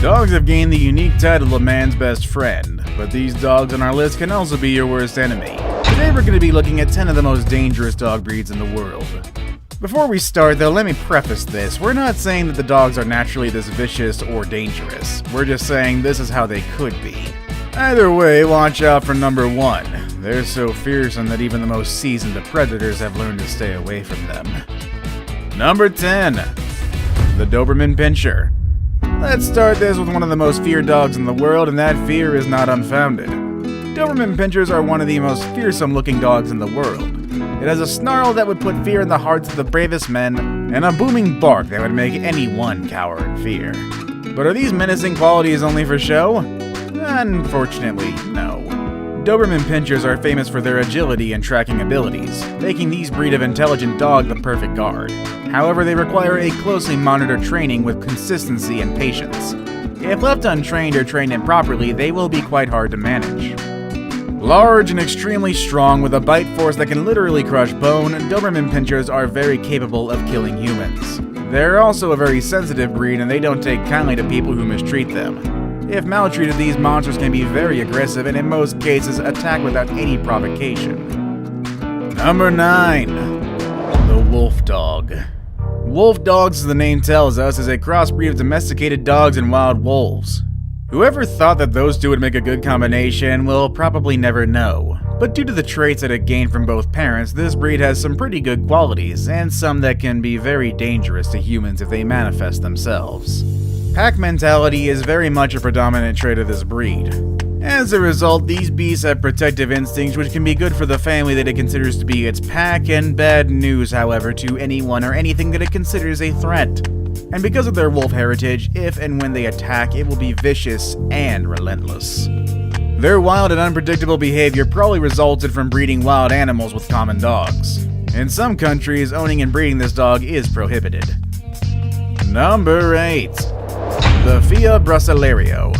Dogs have gained the unique title of man's best friend, but these dogs on our list can also be your worst enemy. Today we're going to be looking at 10 of the most dangerous dog breeds in the world. Before we start though, let me preface this. We're not saying that the dogs are naturally this vicious or dangerous. We're just saying this is how they could be. Either way, watch out for number 1. They're so fearsome that even the most seasoned of predators have learned to stay away from them. Number 10. The Doberman Pinscher. Let's start this with one of the most feared dogs in the world, and that fear is not unfounded. Doberman Pinschers are one of the most fearsome looking dogs in the world. It has a snarl that would put fear in the hearts of the bravest men, and a booming bark that would make anyone cower in fear. But are these menacing qualities only for show? Unfortunately, no. Doberman Pinschers are famous for their agility and tracking abilities, making these breed of intelligent dog the perfect guard. However, they require a closely monitored training with consistency and patience. If left untrained or trained improperly, they will be quite hard to manage. Large and extremely strong with a bite force that can literally crush bone, Doberman Pinschers are very capable of killing humans. They're also a very sensitive breed and they don't take kindly to people who mistreat them. If maltreated, these monsters can be very aggressive and in most cases attack without any provocation. Number 9. The Wolf Dog. Wolf dogs, as the name tells us, is a crossbreed of domesticated dogs and wild wolves. Whoever thought that those two would make a good combination will probably never know. But due to the traits that it gained from both parents, this breed has some pretty good qualities, and some that can be very dangerous to humans if they manifest themselves. Pack mentality is very much a predominant trait of this breed. As a result, these beasts have protective instincts which can be good for the family that it considers to be its pack, and bad news, however, to anyone or anything that it considers a threat. And because of their wolf heritage, if and when they attack, it will be vicious and relentless. Their wild and unpredictable behavior probably resulted from breeding wild animals with common dogs. In some countries, owning and breeding this dog is prohibited. Number 8. The Fia Brasileiro.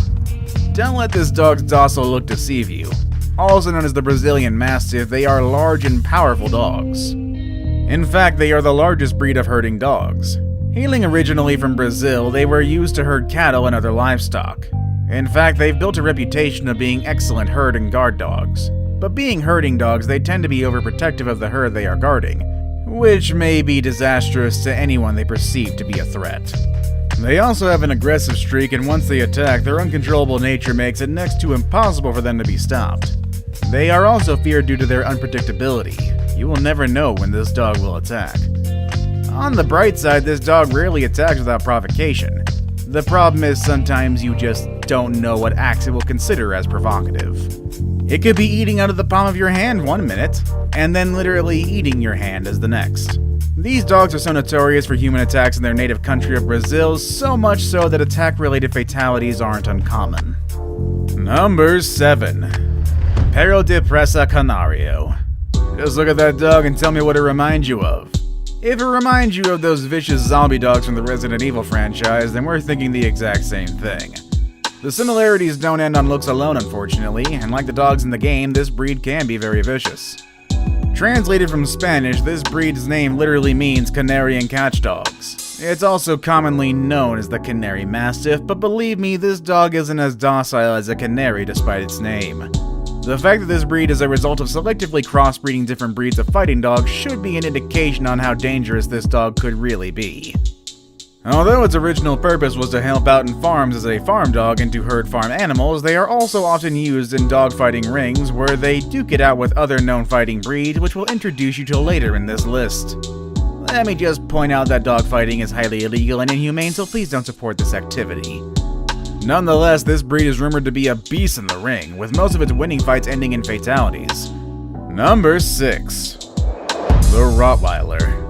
Don't let this dog's docile look deceive you. Also known as the Brazilian Mastiff, they are large and powerful dogs. In fact, they are the largest breed of herding dogs. Hailing originally from Brazil, they were used to herd cattle and other livestock. In fact, they've built a reputation of being excellent herd and guard dogs. But being herding dogs, they tend to be overprotective of the herd they are guarding, which may be disastrous to anyone they perceive to be a threat. They also have an aggressive streak, and once they attack, their uncontrollable nature makes it next to impossible for them to be stopped. They are also feared due to their unpredictability. You will never know when this dog will attack. On the bright side, this dog rarely attacks without provocation. The problem is sometimes you just don't know what acts it will consider as provocative. It could be eating out of the palm of your hand one minute, and then literally eating your hand as the next. These dogs are so notorious for human attacks in their native country of Brazil, so much so that attack-related fatalities aren't uncommon. Number 7. Perro de Presa Canario. Just look at that dog and tell me what it reminds you of. If it reminds you of those vicious zombie dogs from the Resident Evil franchise, then we're thinking the exact same thing. The similarities don't end on looks alone, unfortunately, and like the dogs in the game, this breed can be very vicious. Translated from Spanish, this breed's name literally means Canarian catch dogs. It's also commonly known as the Canary Mastiff, but believe me, this dog isn't as docile as a canary despite its name. The fact that this breed is a result of selectively crossbreeding different breeds of fighting dogs should be an indication on how dangerous this dog could really be. Although its original purpose was to help out in farms as a farm dog and to herd farm animals, they are also often used in dogfighting rings where they duke it out with other known fighting breeds, which we'll introduce you to later in this list. Let me just point out that dogfighting is highly illegal and inhumane, so please don't support this activity. Nonetheless, this breed is rumored to be a beast in the ring, with most of its winning fights ending in fatalities. Number 6. The Rottweiler.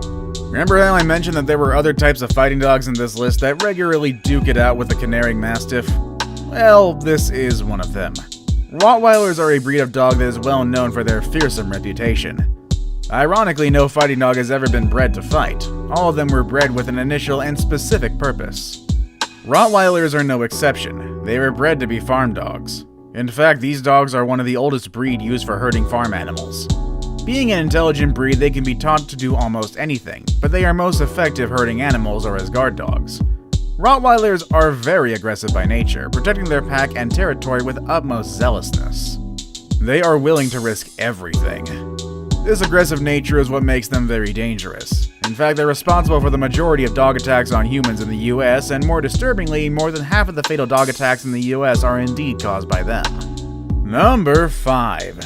Remember how I mentioned that there were other types of fighting dogs in this list that regularly duke it out with the Canary Mastiff? Well, this is one of them. Rottweilers are a breed of dog that is well known for their fearsome reputation. Ironically, no fighting dog has ever been bred to fight. All of them were bred with an initial and specific purpose. Rottweilers are no exception. They were bred to be farm dogs. In fact, these dogs are one of the oldest breed used for herding farm animals. Being an intelligent breed, they can be taught to do almost anything, but they are most effective herding animals or as guard dogs. Rottweilers are very aggressive by nature, protecting their pack and territory with utmost zealousness. They are willing to risk everything. This aggressive nature is what makes them very dangerous. In fact, they're responsible for the majority of dog attacks on humans in the US, and more disturbingly, more than half of the fatal dog attacks in the US are indeed caused by them. Number 5.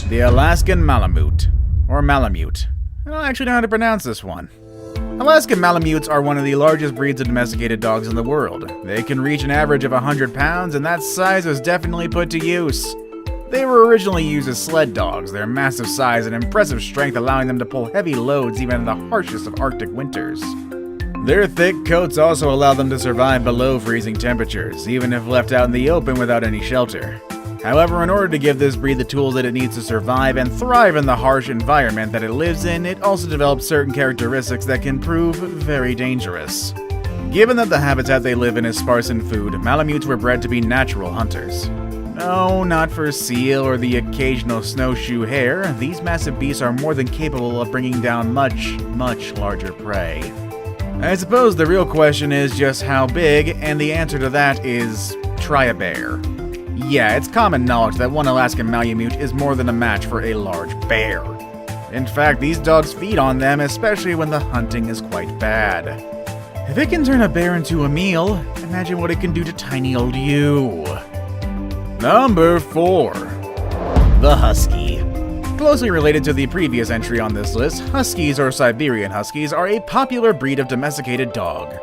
The Alaskan Malamute, or Malamute. I don't actually know how to pronounce this one. Alaskan Malamutes are one of the largest breeds of domesticated dogs in the world. They can reach an average of 100 pounds, and that size was definitely put to use. They were originally used as sled dogs, their massive size and impressive strength allowing them to pull heavy loads even in the harshest of Arctic winters. Their thick coats also allow them to survive below freezing temperatures, even if left out in the open without any shelter. However, in order to give this breed the tools that it needs to survive and thrive in the harsh environment that it lives in, it also develops certain characteristics that can prove very dangerous. Given that the habitat they live in is sparse in food, Malamutes were bred to be natural hunters. No, not for seal or the occasional snowshoe hare. These massive beasts are more than capable of bringing down much, much larger prey. I suppose the real question is just how big, and the answer to that is try a bear. Yeah, it's common knowledge that one Alaskan Malamute is more than a match for a large bear. In fact, these dogs feed on them, especially when the hunting is quite bad. If it can turn a bear into a meal, imagine what it can do to tiny old you. Number 4. The Husky. Closely related to the previous entry on this list, Huskies or Siberian Huskies are a popular breed of domesticated dog.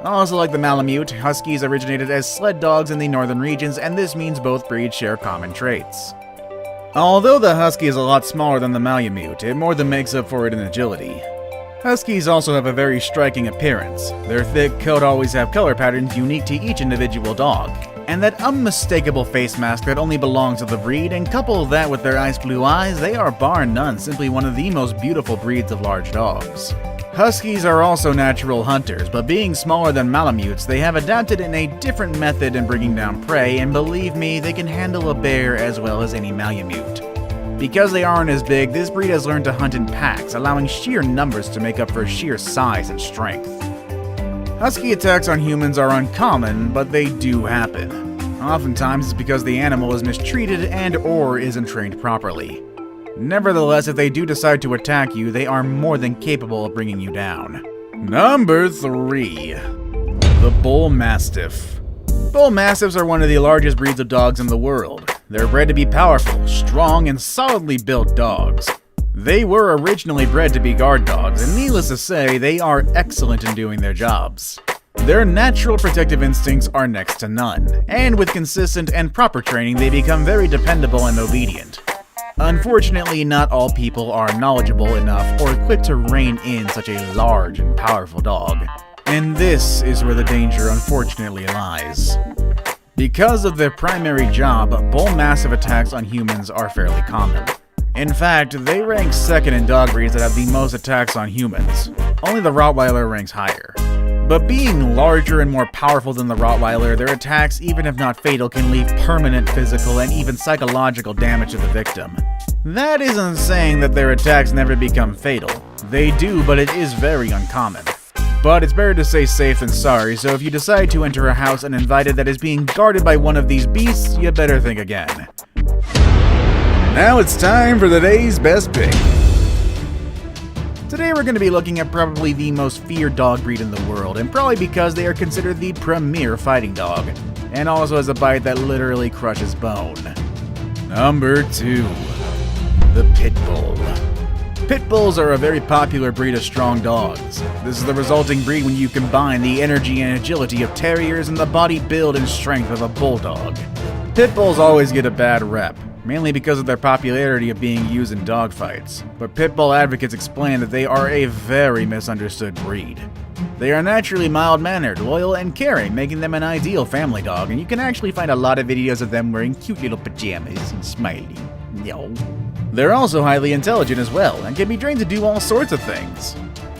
Also like the Malamute, Huskies originated as sled dogs in the northern regions, and this means both breeds share common traits. Although the Husky is a lot smaller than the Malamute, it more than makes up for it in agility. Huskies also have a very striking appearance. Their thick coat always have color patterns unique to each individual dog, and that unmistakable face mask that only belongs to the breed, and couple that with their ice blue eyes, they are bar none simply one of the most beautiful breeds of large dogs. Huskies are also natural hunters, but being smaller than Malamutes, they have adapted in a different method in bringing down prey, and believe me, they can handle a bear as well as any Malamute. Because they aren't as big, this breed has learned to hunt in packs, allowing sheer numbers to make up for sheer size and strength. Husky attacks on humans are uncommon, but they do happen. Oftentimes it's because the animal is mistreated and/or isn't trained properly. Nevertheless, if they do decide to attack you, they are more than capable of bringing you down. Number 3. The Bull Mastiff. Bull Mastiffs are one of the largest breeds of dogs in the world. They're bred to be powerful, strong, and solidly built dogs. They were originally bred to be guard dogs, and needless to say, they are excellent in doing their jobs. Their natural protective instincts are next to none, and with consistent and proper training, they become very dependable and obedient. Unfortunately, not all people are knowledgeable enough or equipped to rein in such a large and powerful dog. And this is where the danger unfortunately lies. Because of their primary job, Bull Mastiff attacks on humans are fairly common. In fact, they rank second in dog breeds that have the most attacks on humans. Only the Rottweiler ranks higher. But being larger and more powerful than the Rottweiler, their attacks, even if not fatal, can leave permanent physical and even psychological damage to the victim. That isn't saying that their attacks never become fatal. They do, but it is very uncommon. But it's better to say safe than sorry, so if you decide to enter a house uninvited that is being guarded by one of these beasts, you better think again. Now it's time for the day's best pick. Today we're going to be looking at probably the most feared dog breed in the world, and probably because they are considered the premier fighting dog, and also has a bite that literally crushes bone. Number 2. The Pit Bull. Pit Bulls are a very popular breed of strong dogs. This is the resulting breed when you combine the energy and agility of terriers and the body build and strength of a bulldog. Pit Bulls always get a bad rep, mainly because of their popularity of being used in dogfights, but Pit Bull advocates explain that they are a very misunderstood breed. They are naturally mild-mannered, loyal, and caring, making them an ideal family dog, and you can actually find a lot of videos of them wearing cute little pajamas and smiling. Yo. They're also highly intelligent as well, and can be trained to do all sorts of things.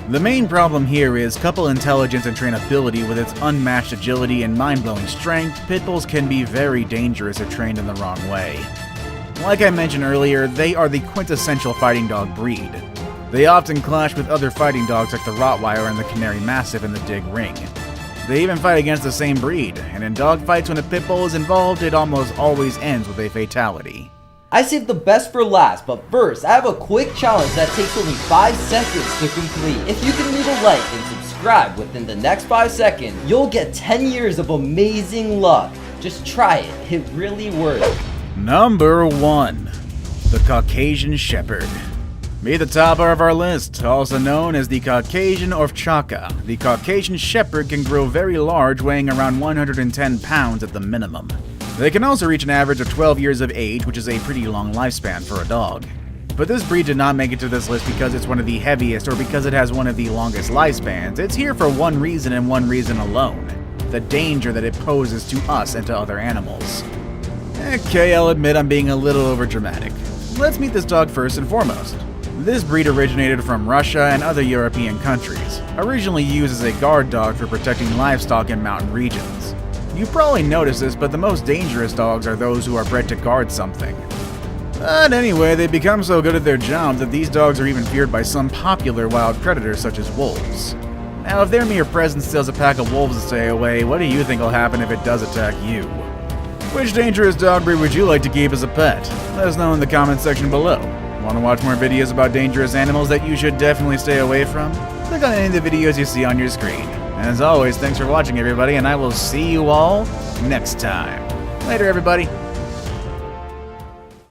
The main problem here is, couple intelligence and trainability with its unmatched agility and mind-blowing strength, Pit Bulls can be very dangerous if trained in the wrong way. Like I mentioned earlier, they are the quintessential fighting dog breed. They often clash with other fighting dogs like the Rottweiler and the Canary Mastiff in the dig ring. They even fight against the same breed, and in dogfights when a pit bull is involved, it almost always ends with a fatality. I saved the best for last, but first, I have a quick challenge that takes only 5 seconds to complete. If you can leave a like and subscribe within the next 5 seconds, you'll get 10 years of amazing luck. Just try it, it really works. Number 1. The Caucasian Shepherd. Meet the topper of our list, also known as the Caucasian Ovchaka. The Caucasian Shepherd can grow very large, weighing around 110 pounds at the minimum. They can also reach an average of 12 years of age, which is a pretty long lifespan for a dog. But this breed did not make it to this list because it's one of the heaviest or because it has one of the longest lifespans. It's here for one reason and one reason alone: the danger that it poses to us and to other animals. Okay, I'll admit I'm being a little overdramatic. Let's meet this dog first and foremost. This breed originated from Russia and other European countries, originally used as a guard dog for protecting livestock in mountain regions. You probably noticed this, but the most dangerous dogs are those who are bred to guard something. But anyway, they become so good at their job that these dogs are even feared by some popular wild predators such as wolves. Now, if their mere presence tells a pack of wolves to stay away, what do you think will happen if it does attack you? Which dangerous dog breed would you like to keep as a pet? Let us know in the comments section below. Want to watch more videos about dangerous animals that you should definitely stay away from? Click on any of the videos you see on your screen. As always, thanks for watching everybody, and I will see you all next time. Later everybody.